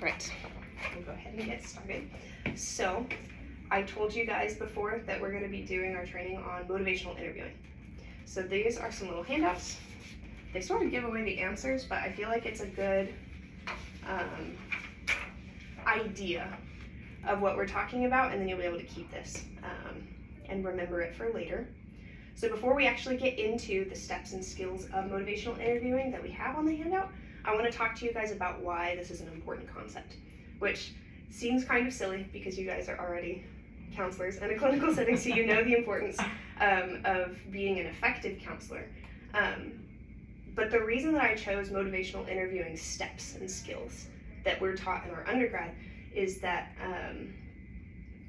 Right, we'll go ahead and get started. So, I told you guys before that we're going to be doing our training on motivational interviewing. So these are some little handouts. They sort of give away the answers, but I feel like it's a good idea of what we're talking about, and then you'll be able to keep this and remember it for later. So before we actually get into the steps and skills of motivational interviewing that we have on the handout, I want to talk to you guys about why this is an important concept, which seems kind of silly because you guys are already counselors in a clinical setting, so you know the importance of being an effective counselor. But the reason that I chose motivational interviewing steps and skills that we're taught in our undergrad is that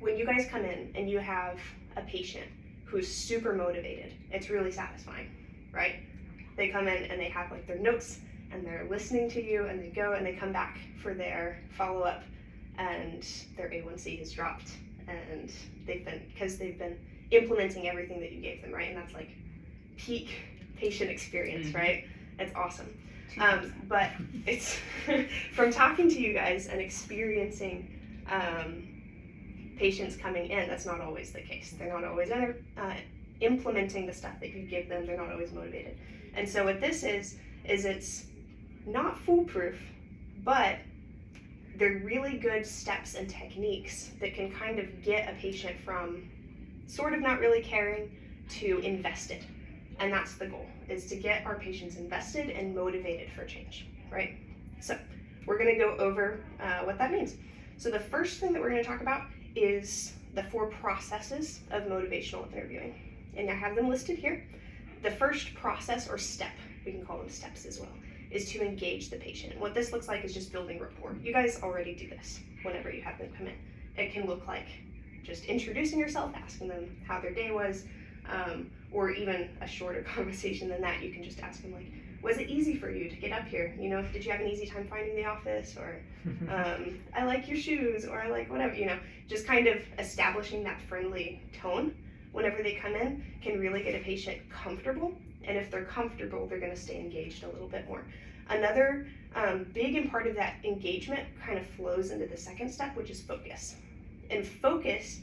when you guys come in and you have a patient who's super motivated, it's really satisfying, right? They come in and they have like their notes and they're listening to you, and they go and they come back for their follow-up and their A1C has dropped, and they've been implementing everything that you gave them, right? And that's like peak patient experience, right? It's awesome. But it's from talking to you guys and experiencing patients coming in, that's not always the case. They're not always implementing the stuff that you give them. They're not always motivated. And so what this is it's not foolproof, but they're really good steps and techniques that can kind of get a patient from sort of not really caring to invested. And that's the goal, is to get our patients invested and motivated for change, right? So we're going to go over what that means. So the first thing that we're going to talk about is the 4 processes of motivational interviewing. And I have them listed here. The first process or step, we can call them steps as well, is to engage the patient. And what this looks like is just building rapport. You guys already do this whenever you have them come in. It can look like just introducing yourself, asking them how their day was, or even a shorter conversation than that. You can just ask them like, was it easy for you to get up here? You know, did you have an easy time finding the office? Or I like your shoes, or I like whatever, you know, just kind of establishing that friendly tone whenever they come in can really get a patient comfortable. And if they're comfortable, they're going to stay engaged a little bit more. Another big part of that engagement kind of flows into the second step, which is focus. And focus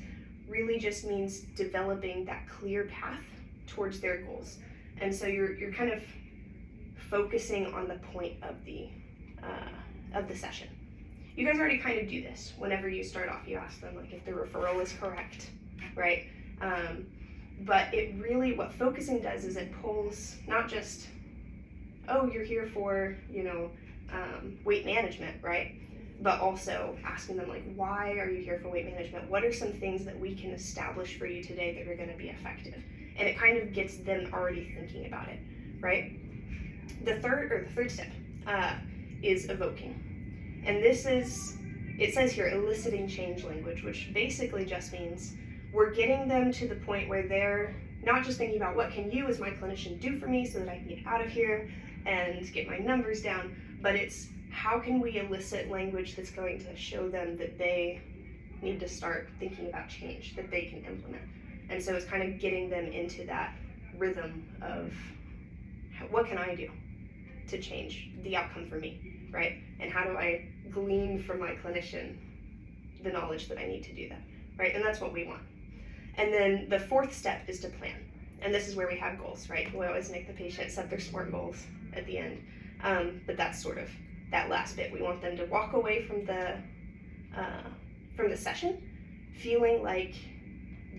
really just means developing that clear path towards their goals. And so you're kind of focusing on the point of the session. You guys already kind of do this. Whenever you start off, you ask them like if the referral is correct, right? But it really, what focusing does is it pulls not just, oh, you're here for, you know, weight management, right? But also asking them like, why are you here for weight management? What are some things that we can establish for you today that are going to be effective? And it kind of gets them already thinking about it, right? The third step is evoking. And this is, it says here, eliciting change language, which basically just means we're getting them to the point where they're not just thinking about what can you as my clinician do for me so that I can get out of here and get my numbers down, but it's how can we elicit language that's going to show them that they need to start thinking about change that they can implement. And so it's kind of getting them into that rhythm of what can I do to change the outcome for me, right? And how do I glean from my clinician the knowledge that I need to do that, right? And that's what we want. And then the 4th step is to plan. And this is where we have goals, right? We always make the patient set their SMART goals at the end. But that's sort of that last bit. We want them to walk away from the session feeling like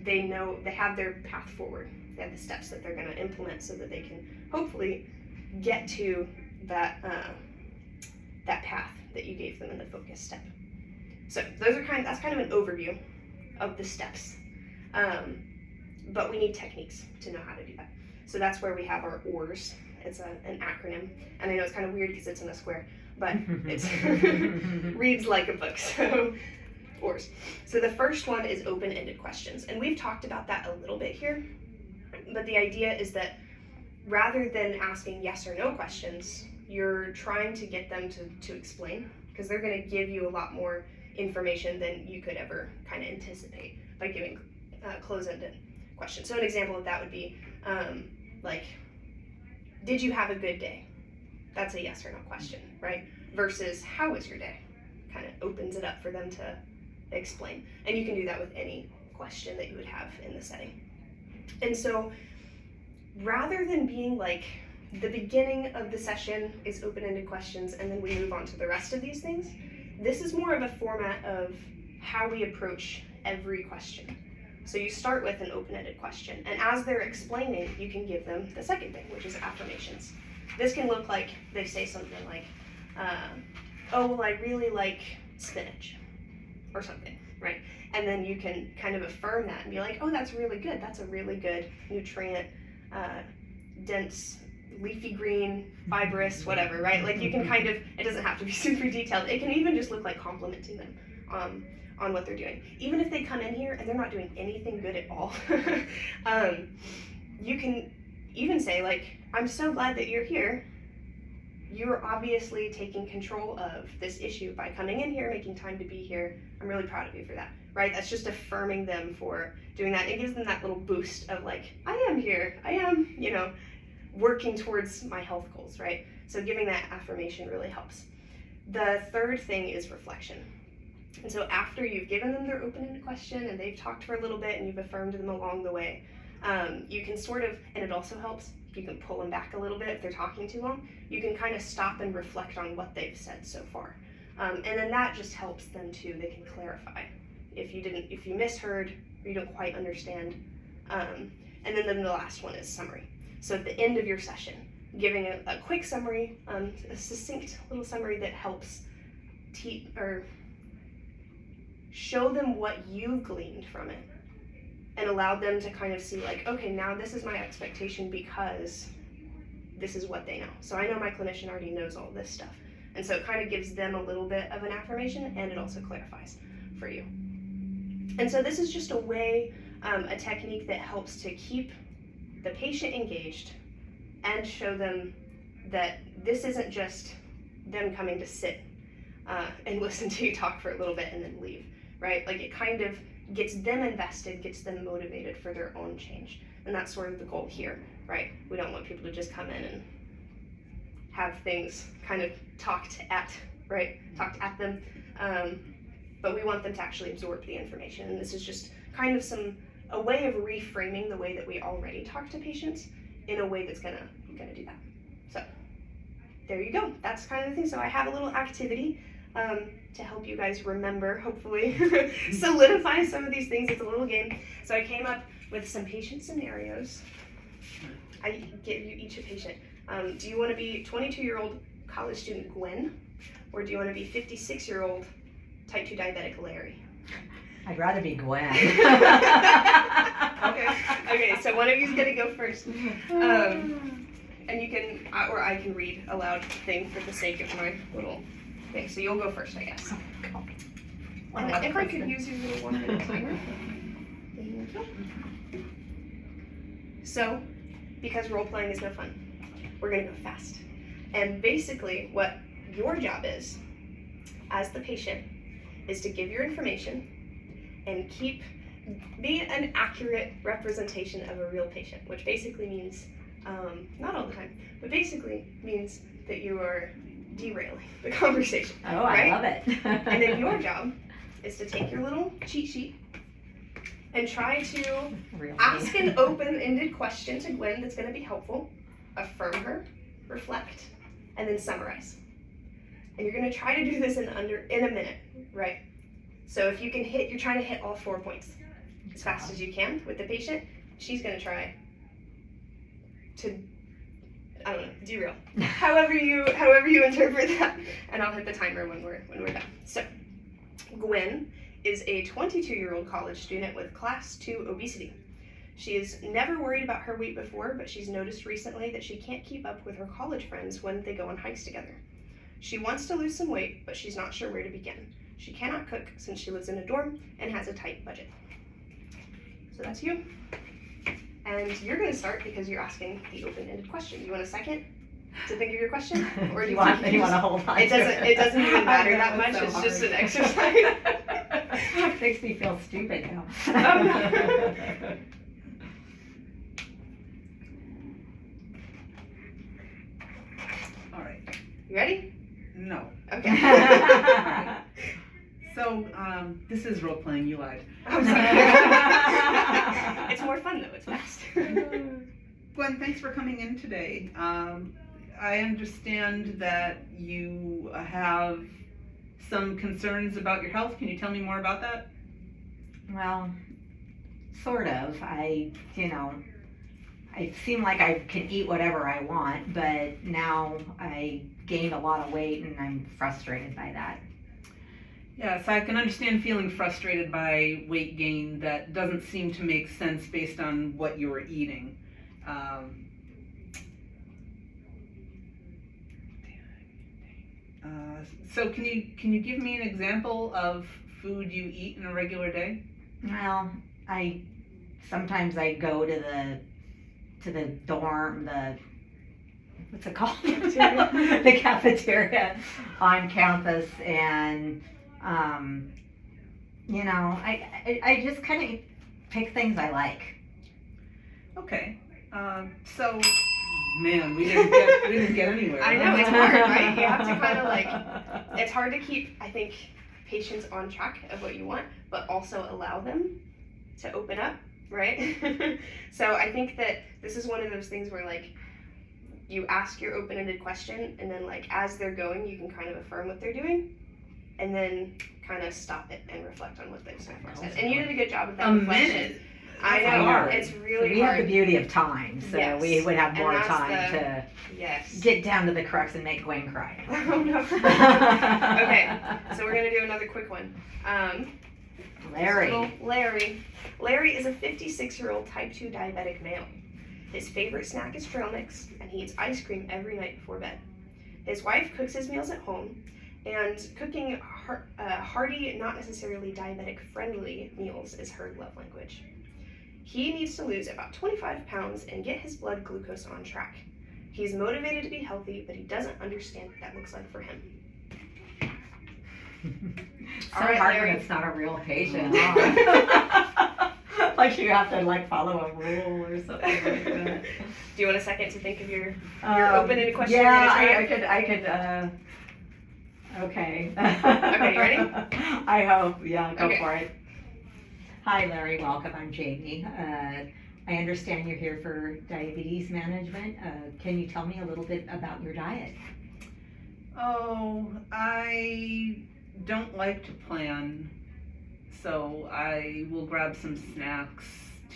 they know they have their path forward. They have the steps that they're going to implement so that they can hopefully get to that path that you gave them in the focus step. So that's kind of an overview of the steps. But we need techniques to know how to do that. So that's where we have our ORs. It's an acronym, and I know it's kind of weird because it's in a square, but it reads like a book, so ORs. So the first one is open-ended questions, and we've talked about that a little bit here, but the idea is that rather than asking yes or no questions, you're trying to get them to explain, because they're going to give you a lot more information than you could ever kind of anticipate by giving close-ended questions. So an example of that would be like, did you have a good day? That's a yes or no question, right? Versus how was your day? Kind of opens it up for them to explain. And you can do that with any question that you would have in the setting. And so rather than being like the beginning of the session is open-ended questions and then we move on to the rest of these things, this is more of a format of how we approach every question. So you start with an open-ended question, and as they're explaining, you can give them the second thing, which is affirmations. This can look like they say something like, oh, well, I really like spinach, or something, right? And then you can kind of affirm that and be like, oh, that's really good. That's a really good nutrient, dense, leafy green, fibrous, whatever, right? Like you can kind of, it doesn't have to be super detailed. It can even just look like complimenting them on what they're doing. Even if they come in here and they're not doing anything good at all, you can even say like, I'm so glad that you're here. You're obviously taking control of this issue by coming in here, making time to be here. I'm really proud of you for that, right? That's just affirming them for doing that. It gives them that little boost of like, I am here. I am, working towards my health goals, right? So giving that affirmation really helps. The third thing is reflection. And so after you've given them their open-ended question and they've talked for a little bit and you've affirmed them along the way, you can sort of, and it also helps, you can pull them back a little bit if they're talking too long. You can kind of stop and reflect on what they've said so far. And then that just helps them too. They can clarify if you misheard or you don't quite understand. And then the last one is summary. So at the end of your session, giving a quick summary, a succinct little summary that helps show them what you gleaned from it and allow them to kind of see like, okay, now this is my expectation because this is what they know. So I know my clinician already knows all this stuff. And so it kind of gives them a little bit of an affirmation and it also clarifies for you. And so this is just a way, a technique that helps to keep the patient engaged and show them that this isn't just them coming to sit and listen to you talk for a little bit and then leave, right? Like it kind of gets them invested, gets them motivated for their own change. And that's sort of the goal here, right? We don't want people to just come in and have things kind of talked at them. But we want them to actually absorb the information. And this is just kind of a way of reframing the way that we already talk to patients in a way that's gonna do that. So there you go. That's kind of the thing. So I have a little activity to help you guys remember, hopefully, solidify some of these things. It's a little game. So I came up with some patient scenarios. I give you each a patient. Do you want to be 22-year-old college student Gwen, or do you want to be 56-year-old type 2 diabetic Larry? I'd rather be Gwen. Okay, so one of you's going to go first. And you can, or I can read aloud the thing for the sake of my little thing. So you'll go first, I guess. And if I could use your little 1 minute timer. Thank you. So, because role playing is no fun, we're going to go fast. And basically, what your job is, as the patient, is to give your information and be an accurate representation of a real patient, which basically means, not all the time, but basically means that you are derailing the conversation. Oh, right? I love it. And then your job is to take your little cheat sheet and try to ask an open-ended question to Gwen that's going to be helpful, affirm her, reflect, and then summarize. And you're going to try to do this in a minute, right? So if you can you're trying to hit all 4 points as fast as you can with the patient. She's going to try to, derail. however you interpret that, and I'll hit the timer when we're done. So, Gwen is a 22-year-old college student with class 2 obesity. She has never worried about her weight before, but she's noticed recently that she can't keep up with her college friends when they go on hikes together. She wants to lose some weight, but she's not sure where to begin. She cannot cook since she lives in a dorm and has a tight budget. So that's you. And you're going to start because you're asking the open-ended question. You want a second to think of your question? Or do you want to hold on? It doesn't even matter that much. It's just an exercise. It makes me feel stupid now. Oh, no. All right. You ready? No. Okay. Right. So, this is role playing. You lied. I'm sorry. It's more fun though. It's fast. Gwen, thanks for coming in today. I understand that you have some concerns about your health. Can you tell me more about that? Well, sort of. I seem like I can eat whatever I want, but now I gained a lot of weight and I'm frustrated by that. Yes, I can understand feeling frustrated by weight gain that doesn't seem to make sense based on what you were eating. So can you give me an example of food you eat in a regular day? Well, sometimes I go to the dorm, what's it called? The cafeteria on campus, and I just kind of pick things I like. Okay. So, man, we didn't get anywhere. I know, it's hard, right? You have to kind of it's hard to keep, I think, patients on track of what you want, but also allow them to open up, right? So I think that this is one of those things where you ask your open-ended question, and then as they're going, you can kind of affirm what they're doing, and then kind of stop it and reflect on what they've said. And you did a good job of that reflection. Minute. I know, hard. it's really we hard. have the beauty of time, so Yes. we would have more And that's time to Yes. get down to the crux and make Gwen cry. Oh no. Okay, so we're gonna do another quick one. Larry. Little Larry. Larry is a 56-year-old type 2 diabetic male. His favorite snack is trail mix, and he eats ice cream every night before bed. His wife cooks his meals at home, and cooking hearty, not necessarily diabetic-friendly meals is her love language. He needs to lose about 25 pounds and get his blood glucose on track. He's motivated to be healthy, but he doesn't understand what that looks like for him. So All right, hard Larry. when it's not a real patient. Huh? Like you have to follow a rule or something like that. Do you want a second to think of your open-ended question? Yeah, you're gonna I could. Okay. Okay, you ready? I hope. Yeah, go Okay. for it. Hi, Larry. Welcome. I'm Jamie. I understand you're here for diabetes management. Can you tell me a little bit about your diet? Oh, I don't like to plan, so I will grab some snacks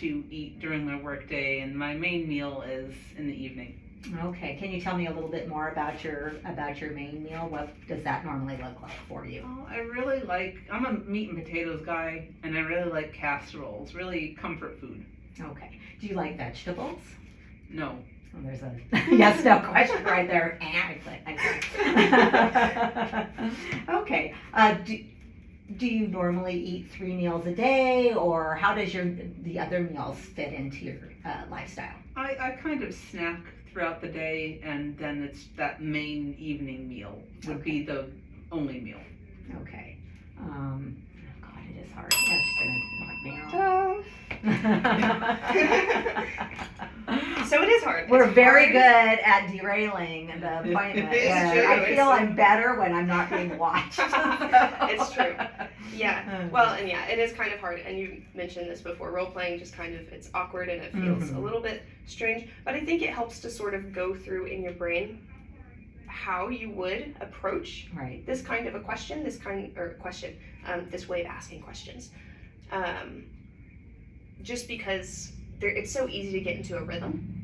to eat during the workday, and my main meal is in the evening. Okay. Can you tell me a little bit more about your main meal? What does that normally look like for you? Oh, I'm a meat and potatoes guy, and I really like casseroles, really comfort food. Okay. Do you like vegetables? No. Well, there's a yes no question right there. Okay. Do you normally eat 3 meals a day, or how does the other meals fit into your lifestyle? I kind of snack throughout the day, and then it's that main evening meal would be the only meal. Okay. God, it is hard. Yeah, she's gonna knock me out. So it is hard. We're It's very hard. good at derailing the appointment. It's and true. I feel I'm better when I'm not being watched. It's true. Yeah. Well, and yeah, it is kind of hard. And you mentioned this before. Role playing just it's awkward and it feels a little bit strange. But I think it helps to sort of go through in your brain how you would approach Right. this kind of a question, this way of asking questions. Just because it's so easy to get into a rhythm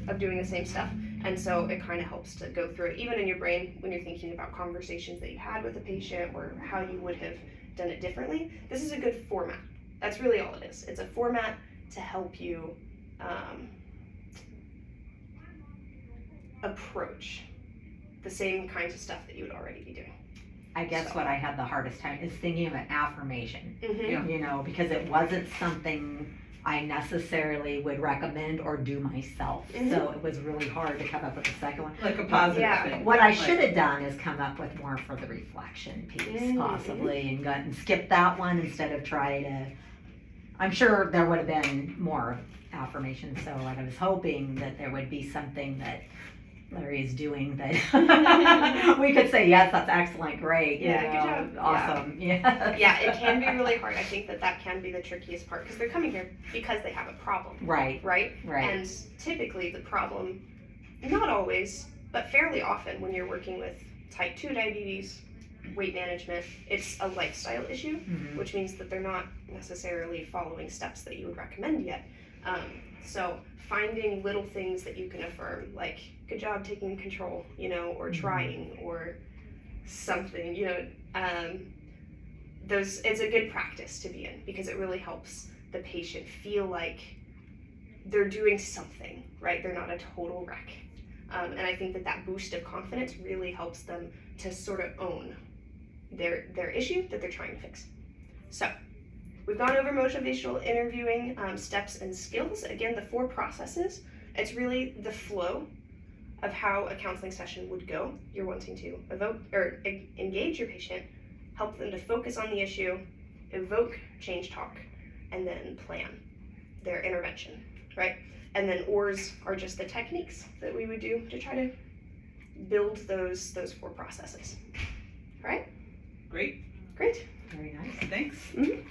of doing the same stuff, and so it kind of helps to go through it even in your brain when you're thinking about conversations that you had with a patient or how you would have done it differently. This is a good format. That's really all it is. It's a format to help you approach the same kinds of stuff that you would already be doing. I guess So. what I had the hardest time is thinking of an affirmation. Mm-hmm. Yeah. Because it wasn't something I necessarily would recommend or do myself. Mhm. So it was really hard to come up with a second one. Like a positive Yeah. thing. What I Like- should have done is come up with more for the reflection piece, Mhm. possibly, and skip that one instead of try to. I'm sure there would have been more affirmations, so I was hoping that there would be something that Larry's doing that. We could say, yes, that's excellent, great. Yeah, you good know, job. awesome. Yeah. Yeah, it can be really hard. I think that can be the trickiest part because they're coming here because they have a problem, Right, right? right. And typically the problem, not always, but fairly often when you're working with type 2 diabetes, weight management, it's a lifestyle issue, Mhm. which means that they're not necessarily following steps that you would recommend yet. So finding little things that you can affirm, like good job taking control, you know, or trying, or something, you know, it's a good practice to be in because it really helps the patient feel like they're doing something, right? They're not a total wreck. And I think that boost of confidence really helps them to sort of own their issue that they're trying to fix. So we've gone over motivational interviewing steps and skills. Again, the 4 processes. It's really the flow of how a counseling session would go. You're wanting to evoke or engage your patient, help them to focus on the issue, evoke change talk, and then plan their intervention, right? And then ORs are just the techniques that we would do to try to build those 4 processes. All right? Great. Great. Very nice. Thanks. Mm-hmm.